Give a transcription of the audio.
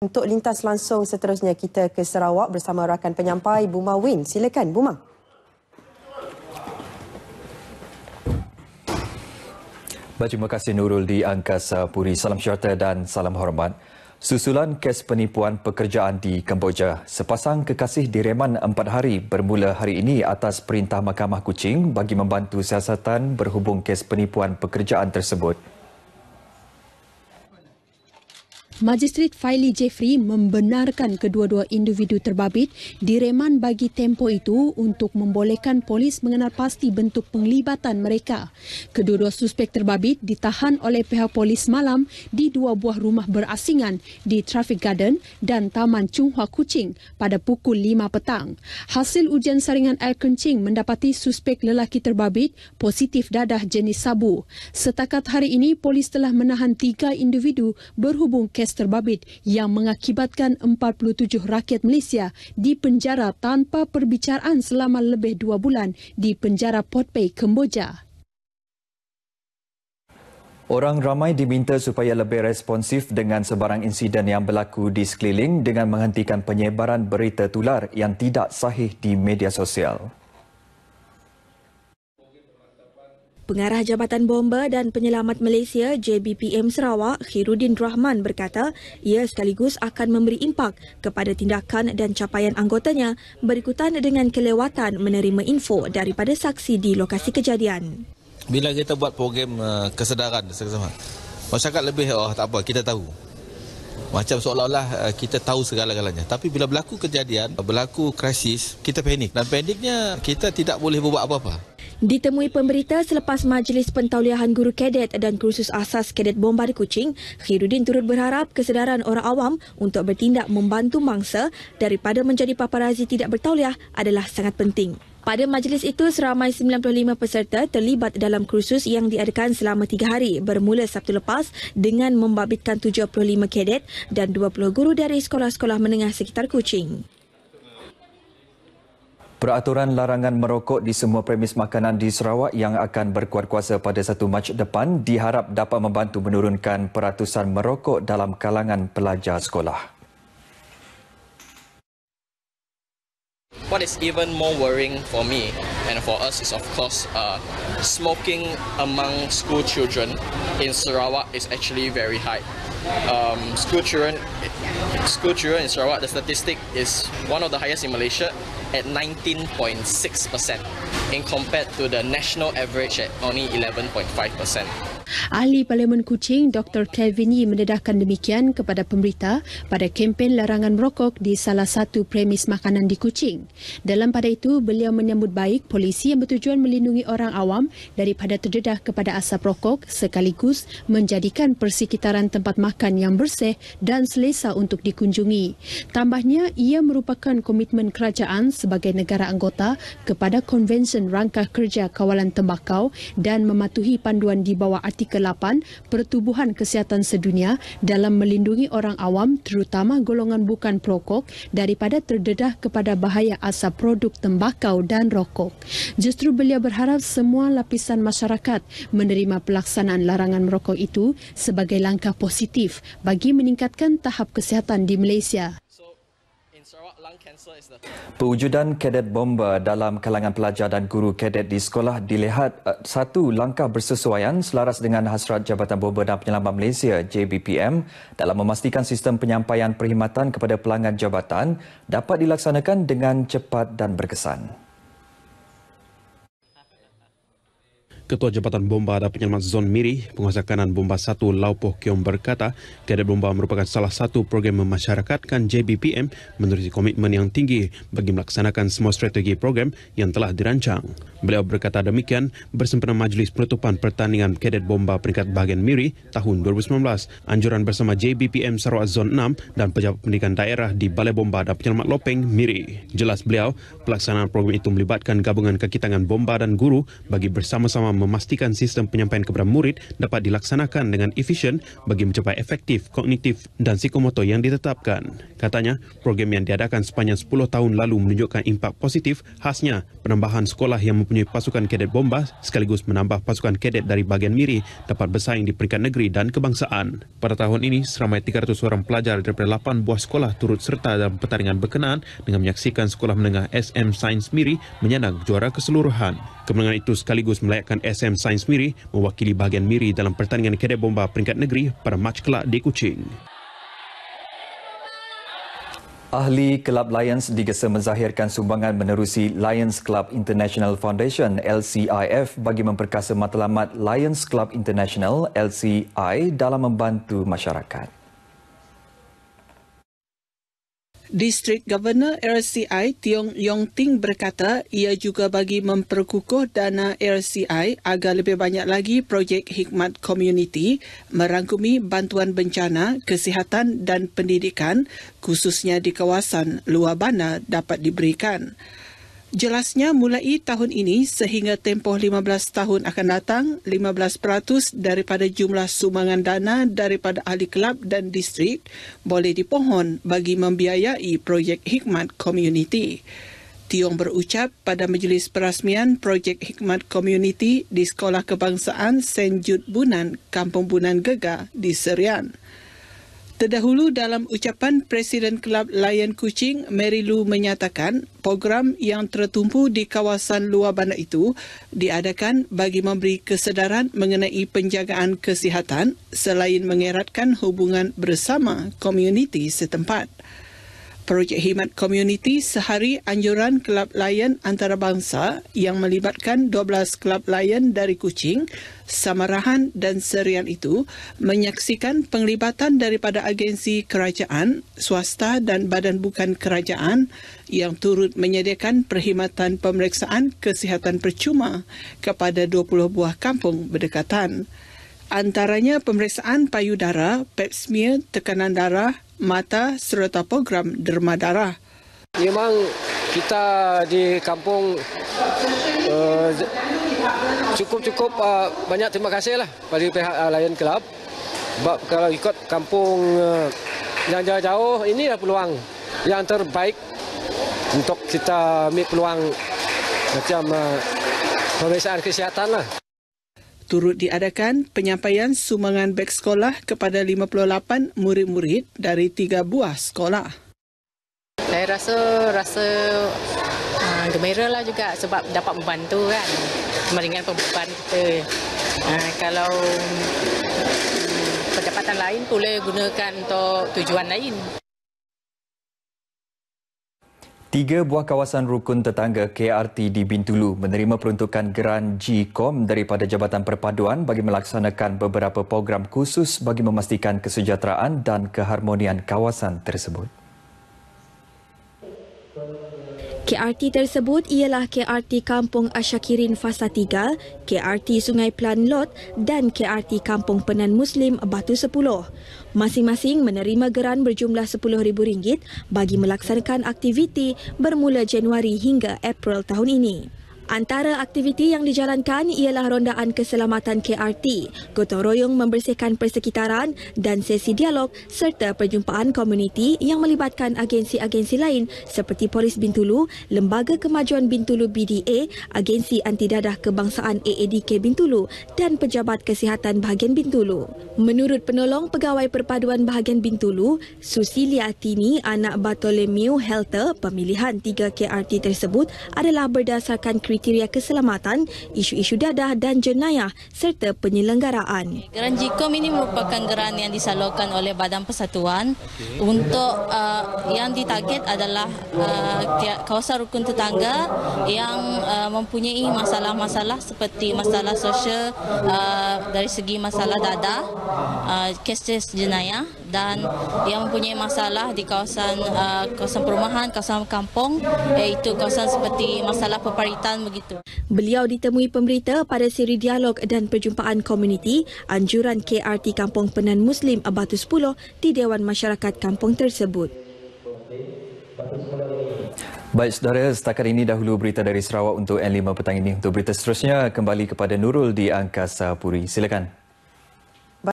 Untuk lintas langsung seterusnya kita ke Sarawak bersama rakan penyampai Buma Win. Silakan Buma. Terima kasih Nurul di Angkasa Puri. Salam sejahtera dan salam hormat. Susulan kes penipuan pekerjaan di Kemboja, sepasang kekasih direman 4 hari bermula hari ini atas perintah Mahkamah Kuching bagi membantu siasatan berhubung kes penipuan pekerjaan tersebut. Magistret Faili Jeffrey membenarkan kedua-dua individu terbabit direman bagi tempoh itu untuk membolehkan polis mengenal pasti bentuk penglibatan mereka. Kedua-dua suspek terbabit ditahan oleh pihak polis malam di 2 buah rumah berasingan di Traffic Garden dan Taman Chung Hua Kuching pada pukul 5 petang. Hasil ujian saringan air kencing mendapati suspek lelaki terbabit positif dadah jenis sabu. Setakat hari ini, polis telah menahan 3 individu berhubung kes terbabit yang mengakibatkan 47 rakyat Malaysia dipenjara tanpa perbicaraan selama lebih 2 bulan di penjara Port Bay, Kemboja. Orang ramai diminta supaya lebih responsif dengan sebarang insiden yang berlaku di sekeliling dengan menghentikan penyebaran berita tular yang tidak sahih di media sosial. Pengarah Jabatan Bomba dan Penyelamat Malaysia JBPM Sarawak, Khairuddin Rahman berkata ia sekaligus akan memberi impak kepada tindakan dan capaian anggotanya berikutan dengan kelewatan menerima info daripada saksi di lokasi kejadian. Bila kita buat program kesedaran bersama, masyarakat lebih tak apa, kita tahu. Macam seolah-olah kita tahu segala-galanya. Tapi bila berlaku kejadian, berlaku krisis, kita panik. Dan paniknya kita tidak boleh buat apa-apa. Ditemui pemberita selepas majlis pentauliahan guru kadet dan kursus asas kadet bomba di Kuching, Khairuddin turut berharap kesedaran orang awam untuk bertindak membantu mangsa daripada menjadi paparazi tidak bertauliah adalah sangat penting. Pada majlis itu, seramai 95 peserta terlibat dalam kursus yang diadakan selama 3 hari bermula Sabtu lepas dengan membabitkan 75 kadet dan 20 guru dari sekolah-sekolah menengah sekitar Kuching. Peraturan larangan merokok di semua premis makanan di Sarawak yang akan berkuat kuasa pada 1 Mac depan diharap dapat membantu menurunkan peratusan merokok dalam kalangan pelajar sekolah. What is even more worrying for me and for us is, of course, smoking among school children in Sarawak is actually very high. School children in Sarawak, the statistic is one of the highest in Malaysia at 19.6% in compared to the national average at only 11.5%. Ahli Parlimen Kuching Dr. Kevin Yee mendedahkan demikian kepada pemberita pada kempen larangan merokok di salah satu premis makanan di Kuching. Dalam pada itu, beliau menyambut baik polisi yang bertujuan melindungi orang awam daripada terdedah kepada asap rokok sekaligus menjadikan persekitaran tempat makan yang bersih dan selesa untuk dikunjungi. Tambahnya, ia merupakan komitmen kerajaan sebagai negara anggota kepada Konvensyen Rangka Kerja Kawalan Tembakau dan mematuhi panduan di bawah Artikel 8 Pertubuhan Kesihatan Sedunia dalam melindungi orang awam terutama golongan bukan perokok daripada terdedah kepada bahaya asap produk tembakau dan rokok. Justru beliau berharap semua lapisan masyarakat menerima pelaksanaan larangan merokok itu sebagai langkah positif bagi meningkatkan tahap kesihatan di Malaysia. Pewujudan kadet bomba dalam kalangan pelajar dan guru kadet di sekolah dilihat satu langkah bersesuaian selaras dengan hasrat Jabatan Bomba dan Penyelamat Malaysia JBPM dalam memastikan sistem penyampaian perkhidmatan kepada pelanggan jabatan dapat dilaksanakan dengan cepat dan berkesan. Ketua Jabatan Bomba dan Penyelamat Zon Miri, Penguasa Kanan Bomba 1 Laupoh Keong berkata, kadet bomba merupakan salah satu program memasyarakatkan JBPM menerusi komitmen yang tinggi bagi melaksanakan semua strategi program yang telah dirancang. Beliau berkata demikian bersempena Majlis Penutupan Pertandingan Kadet Bomba peringkat bahagian Miri tahun 2019, anjuran bersama JBPM Sarawak Zon 6 dan Pejabat Pendidikan Daerah di Balai Bomba dan Penyelamat Lopeng Miri. Jelas beliau, pelaksanaan program itu melibatkan gabungan kaki tangan bomba dan guru bagi bersama-sama memastikan sistem penyampaian kepada murid dapat dilaksanakan dengan efisien bagi mencapai efektif, kognitif dan psikomotor yang ditetapkan. Katanya, program yang diadakan sepanjang 10 tahun lalu menunjukkan impak positif, khasnya penambahan sekolah yang mempunyai pasukan kadet bomba sekaligus menambah pasukan kadet dari bahagian Miri dapat bersaing di peringkat negeri dan kebangsaan. Pada tahun ini, seramai 300 orang pelajar daripada 8 buah sekolah turut serta dalam pertandingan berkenaan dengan menyaksikan Sekolah Menengah SM Sains Miri menyandang juara keseluruhan. Kemenangan itu sekaligus melayakkan SM Sains Miri mewakili bahagian Miri dalam pertandingan kadet bomba peringkat negeri pada match kelak di Kuching. Ahli Kelab Lions digesa menzahirkan sumbangan menerusi Lions Club International Foundation LCIF bagi memperkasa matlamat Lions Club International LCI dalam membantu masyarakat. District Governor LCI Tiong Yong Ting berkata ia juga bagi memperkukuh dana LCI agar lebih banyak lagi projek khidmat komuniti merangkumi bantuan bencana, kesihatan dan pendidikan khususnya di kawasan luar bandar dapat diberikan. Jelasnya mulai tahun ini sehingga tempoh 15 tahun akan datang, 15% daripada jumlah sumbangan dana daripada ahli kelab dan distrik boleh dipohon bagi membiayai projek khidmat komuniti. Tiong berucap pada majlis perasmian projek khidmat komuniti di Sekolah Kebangsaan St. Jude Bunan, Kampung Bunan Gegar di Serian. Terdahulu dalam ucapan Presiden Kelab Lion Kuching, Mary Lou menyatakan program yang tertumpu di kawasan luar bandar itu diadakan bagi memberi kesedaran mengenai penjagaan kesihatan selain mengeratkan hubungan bersama komuniti setempat. Projek khidmat komuniti sehari anjuran Kelab Lion antarabangsa yang melibatkan 12 Kelab Lion dari Kuching, Samarahan dan Serian itu menyaksikan penglibatan daripada agensi kerajaan, swasta dan badan bukan kerajaan yang turut menyediakan perkhidmatan pemeriksaan kesihatan percuma kepada 20 buah kampung berdekatan. Antaranya pemeriksaan payudara, pap smear, tekanan darah, mata serta program derma darah. Memang kita di kampung cukup banyak terima kasih lah pada pihak Lion Club. Sebab kalau ikut kampung yang jauh-jauh, inilah peluang yang terbaik untuk kita ambil peluang macam pemeriksaan kesihatan lah. Turut diadakan penyampaian sumbangan beg sekolah kepada 58 murid-murid dari 3 buah sekolah. Saya rasa gembira lah juga sebab dapat membantu kan, meringankan beban kita. Kalau pendapatan lain boleh gunakan untuk tujuan lain. 3 buah kawasan rukun tetangga KRT di Bintulu menerima peruntukan geran GCOM daripada Jabatan Perpaduan bagi melaksanakan beberapa program khusus bagi memastikan kesejahteraan dan keharmonian kawasan tersebut. KRT tersebut ialah KRT Kampung Asyakirin Fasa 3, KRT Sungai Pelan Lot dan KRT Kampung Penan Muslim Batu 10. Masing-masing menerima geran berjumlah RM10,000 bagi melaksanakan aktiviti bermula Januari hingga April tahun ini. Antara aktiviti yang dijalankan ialah rondaan keselamatan KRT, gotong royong membersihkan persekitaran dan sesi dialog serta perjumpaan komuniti yang melibatkan agensi-agensi lain seperti Polis Bintulu, Lembaga Kemajuan Bintulu BDA, Agensi Anti Dadah Kebangsaan AADK Bintulu dan Pejabat Kesihatan Bahagian Bintulu. Menurut penolong Pegawai Perpaduan Bahagian Bintulu, Susilia Tini, anak Bartolomeu Helter, pemilihan 3 KRT tersebut adalah berdasarkan kriteria keselamatan, isu-isu dadah dan jenayah serta penyelenggaraan. Geran GCOM ini merupakan geran yang disalurkan oleh Badan Persatuan untuk yang ditarget adalah kawasan rukun tetangga yang mempunyai masalah-masalah seperti masalah sosial dari segi masalah dadah, kes jenayah dan yang mempunyai masalah di kawasan perumahan, kawasan kampung iaitu kawasan seperti masalah peparitan begitu. Beliau ditemui pemberita pada siri dialog dan perjumpaan komuniti anjuran KRT Kampung Penan Muslim Batu 10 di Dewan Masyarakat kampung tersebut. Baik saudara, setakat ini dahulu berita dari Sarawak untuk N5 petang ini. Untuk berita seterusnya, kembali kepada Nurul di Angkasa Puri. Silakan.